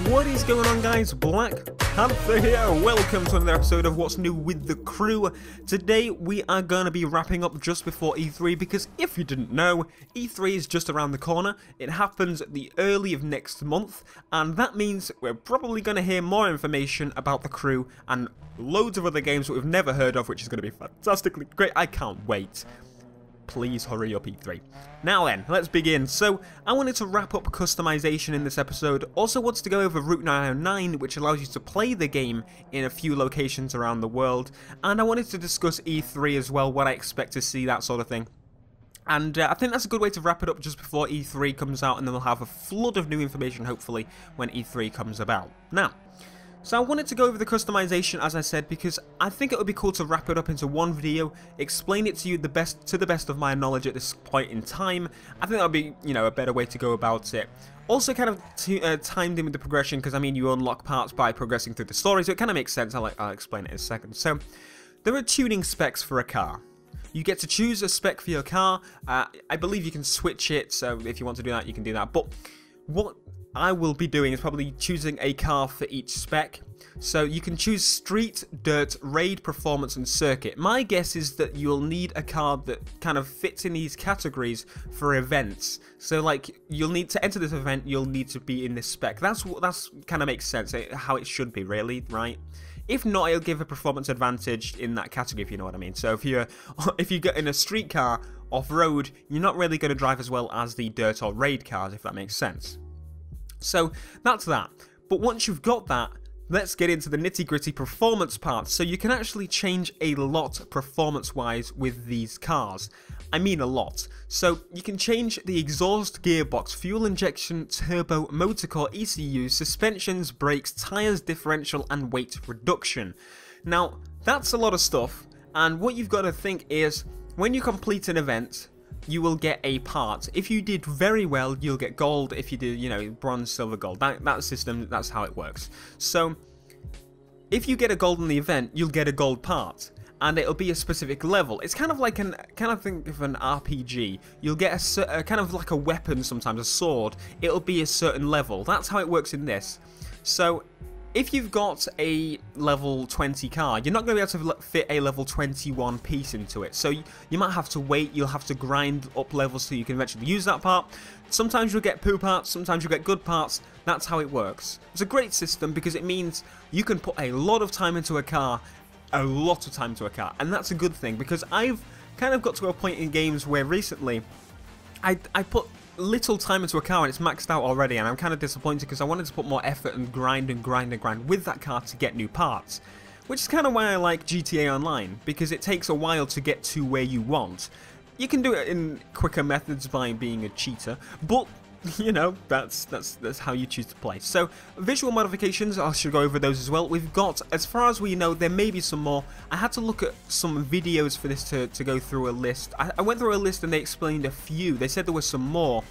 What is going on, guys? BlackPanthaa here. Welcome to another episode of What's New with the Crew. Today we are going to be wrapping up just before E3 because if you didn't know, E3 is just around the corner. It happens at the early of next month, and that means we're probably going to hear more information about the Crew and loads of other games that we've never heard of, which is going to be fantastically great. I can't wait. Please hurry up, E3. Now then, let's begin. So, I wanted to wrap up customization in this episode, also wanted to go over Route 909, which allows you to play the game in a few locations around the world, and I wanted to discuss E3 as well, what I expect to see, that sort of thing. And I think that's a good way to wrap it up just before E3 comes out, and then we'll have a flood of new information, hopefully, when E3 comes about. Now, so I wanted to go over the customization, as I said, because I think it would be cool to wrap it up into one video, explain it to you to the best of my knowledge at this point in time. I think that would be, a better way to go about it. Also kind of timed in with the progression, because I mean you unlock parts by progressing through the story, so it kind of makes sense. I'll explain it in a second. So, there are tuning specs for a car. You get to choose a spec for your car. I believe you can switch it, so if you want to do that, you can do that. But what I will be doing is probably choosing a car for each spec. So you can choose street, dirt, raid, performance and circuit. My guess is that you'll need a car that kind of fits in these categories for events. So like you'll need to enter this event, you'll need to be in this spec. That's kind of makes sense, how it should be really, right? If not, it'll give a performance advantage in that category, if you know what I mean. So if you get in a street car off-road, you're not really going to drive as well as the dirt or raid cars, if that makes sense. So that's that. But once you've got that, let's get into the nitty-gritty performance part. So you can actually change a lot performance-wise with these cars. I mean a lot. So you can change the exhaust, gearbox, fuel injection, turbo, motor core, ECU, suspensions, brakes, tyres, differential and weight reduction. Now that's a lot of stuff, and what you've got to think is when you complete an event, you will get a part. If you did very well, you'll get gold. If you did, bronze, silver, gold. That system, that's how it works. So, if you get a gold in the event, you'll get a gold part. And it'll be a specific level. It's kind of like think of an RPG. You'll get a kind of like a weapon sometimes, a sword. It'll be a certain level. That's how it works in this. So, if you've got a level 20 car, you're not going to be able to fit a level 21 piece into it. So you might have to wait, you'll have to grind up levels so you can eventually use that part. Sometimes you'll get poo parts, sometimes you'll get good parts. That's how it works. It's a great system because it means you can put a lot of time into a car, and that's a good thing because I've kind of got to a point in games where recently I put little time into a car and it's maxed out already, and I'm kind of disappointed because I wanted to put more effort and grind with that car to get new parts, which is kind of why I like GTA Online, because it takes a while to get to where you want. You can do it in quicker methods by being a cheater, but that's how you choose to play. So visual modifications, I should go over those as well. We've got, as far as we know, there may be some more. I had to look at some videos for this to go through a list. I went through a list and they explained a few. They said there was some more,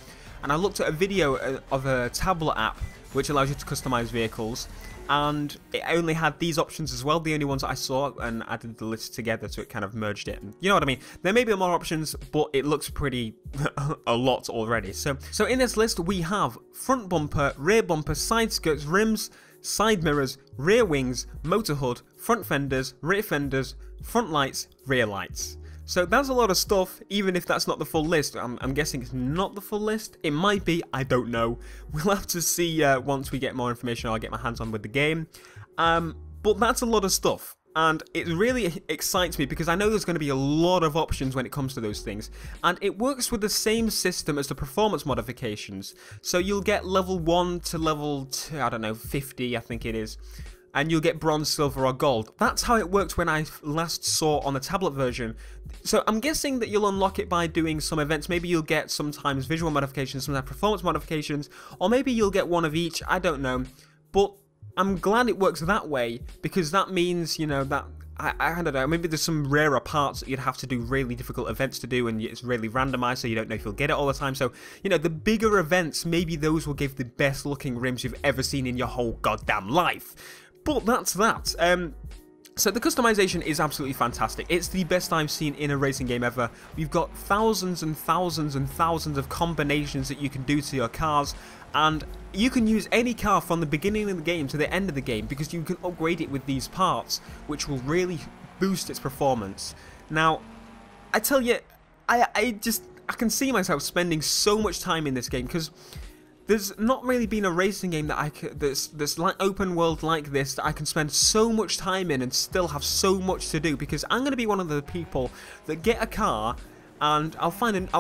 and I looked at a video of a tablet app which allows you to customize vehicles, and it only had these options as well, the only ones that I saw, and added the list together so it kind of merged it. And you know what I mean? There may be more options, but it looks pretty a lot already. So in this list we have front bumper, rear bumper, side skirts, rims, side mirrors, rear wings, motor hood, front fenders, rear fenders, front lights, rear lights. So that's a lot of stuff, even if that's not the full list. I'm guessing it's not the full list. It might be, I don't know. We'll have to see once we get more information I'll get my hands on with the game. But that's a lot of stuff. And it really excites me because I know there's going to be a lot of options when it comes to those things. And it works with the same system as the performance modifications. So you'll get level 1 to level 2, I don't know, 50 I think it is. And you'll get bronze, silver or gold. That's how it worked when I last saw on the tablet version. So I'm guessing that you'll unlock it by doing some events. Maybe you'll get sometimes visual modifications, sometimes performance modifications, or maybe you'll get one of each, I don't know. But I'm glad it works that way, because that means, that, I don't know, maybe there's some rarer parts that you'd have to do really difficult events to do, and it's really randomized, so you don't know if you'll get it all the time. So, the bigger events, maybe those will give the best looking rims you've ever seen in your whole goddamn life. But that's that. So the customization is absolutely fantastic. It's the best I've seen in a racing game ever. We've got thousands and thousands and thousands of combinations that you can do to your cars, and you can use any car from the beginning of the game to the end of the game because you can upgrade it with these parts, which will really boost its performance. Now, I tell you, I can see myself spending so much time in this game because there's not really been a racing game that that's like open world like this that I can spend so much time in and still have so much to do, because I'm going to be one of the people that get a car and I'll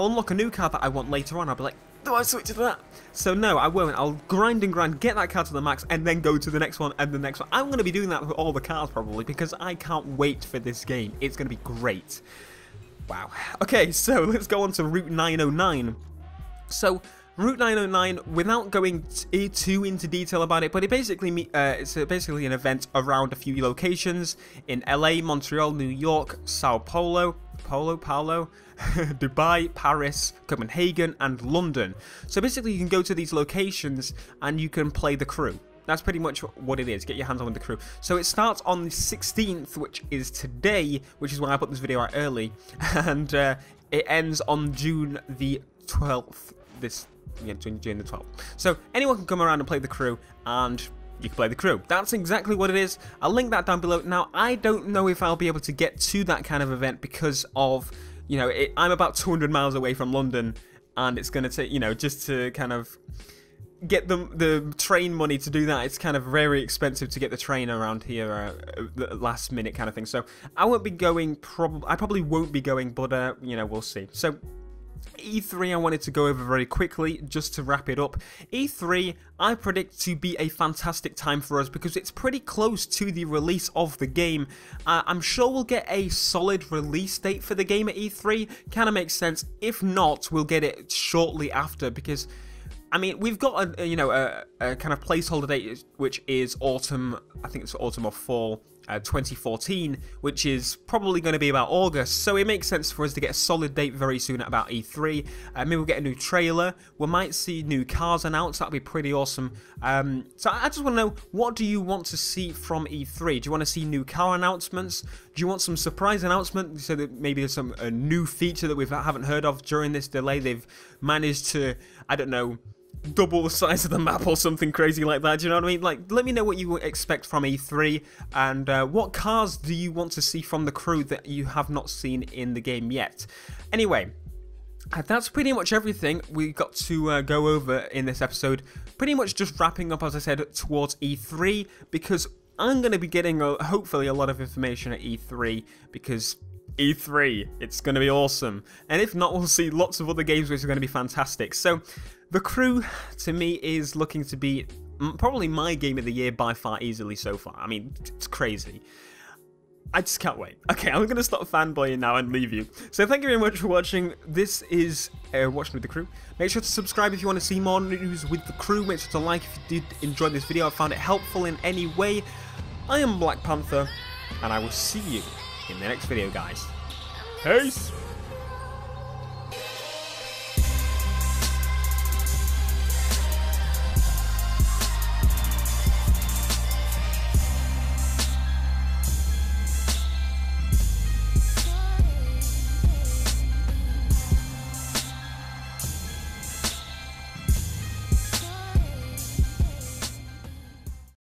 unlock a new car that I want later on. I'll be like, do I switch to that? So no, I won't. I'll grind and grind, get that car to the max, and then go to the next one and the next one. I'm going to be doing that with all the cars probably, because I can't wait for this game. It's going to be great. Wow. Okay, so let's go on to Route 909. So Route 909, without going too into detail about it, but it's basically an event around a few locations in LA, Montreal, New York, Sao Paulo, Dubai, Paris, Copenhagen, and London. So basically you can go to these locations and you can play the crew. That's pretty much what it is. Get your hands on with the crew. So it starts on the 16th, which is today, which is why I put this video out early, and it ends on June the 12th. June the 12th. So anyone can come around and play the crew, and you can play the crew. That's exactly what it is. I'll link that down below. Now, I don't know if I'll be able to get to that kind of event because of, you know, I'm about 200 miles away from London, and it's going to take, you know, just to kind of get the train money to do that. It's kind of very expensive to get the train around here, last minute kind of thing. So I won't be going. I probably won't be going, but you know, we'll see. So E3 I wanted to go over very quickly just to wrap it up. E3 I predict to be a fantastic time for us because it's pretty close to the release of the game. I'm sure we'll get a solid release date for the game at E3. Kind of makes sense. If not, we'll get it shortly after, because I mean, we've got a kind of placeholder date, which is autumn. I think it's autumn or fall 2014, which is probably going to be about August. So it makes sense for us to get a solid date very soon at about E3. Maybe we'll get a new trailer. We might see new cars announced. That'd be pretty awesome. So I just want to know, what do you want to see from E3? Do you want to see new car announcements? Do you want some surprise announcement so that maybe there's some new feature that we haven't heard of during this delay? They've managed to, I don't know, double the size of the map or something crazy like that. Do you know what I mean? Like, let me know what you expect from E3, and what cars do you want to see from the crew that you have not seen in the game yet. Anyway, that's pretty much everything we got to go over in this episode. Pretty much just wrapping up, as I said, towards E3, because I'm going to be getting hopefully a lot of information at E3, because E3, it's going to be awesome. And if not, we'll see lots of other games which are going to be fantastic. So the crew, to me, is looking to be probably my game of the year by far, easily so far. I mean, it's crazy. I just can't wait. Okay, I'm going to stop fanboying now and leave you. So thank you very much for watching. This is Watching with the Crew. Make sure to subscribe if you want to see more news with the crew. Make sure to like if you did enjoy this video. I found it helpful in any way. I am BlackPanthaa, and I will see you in the next video, guys. Peace!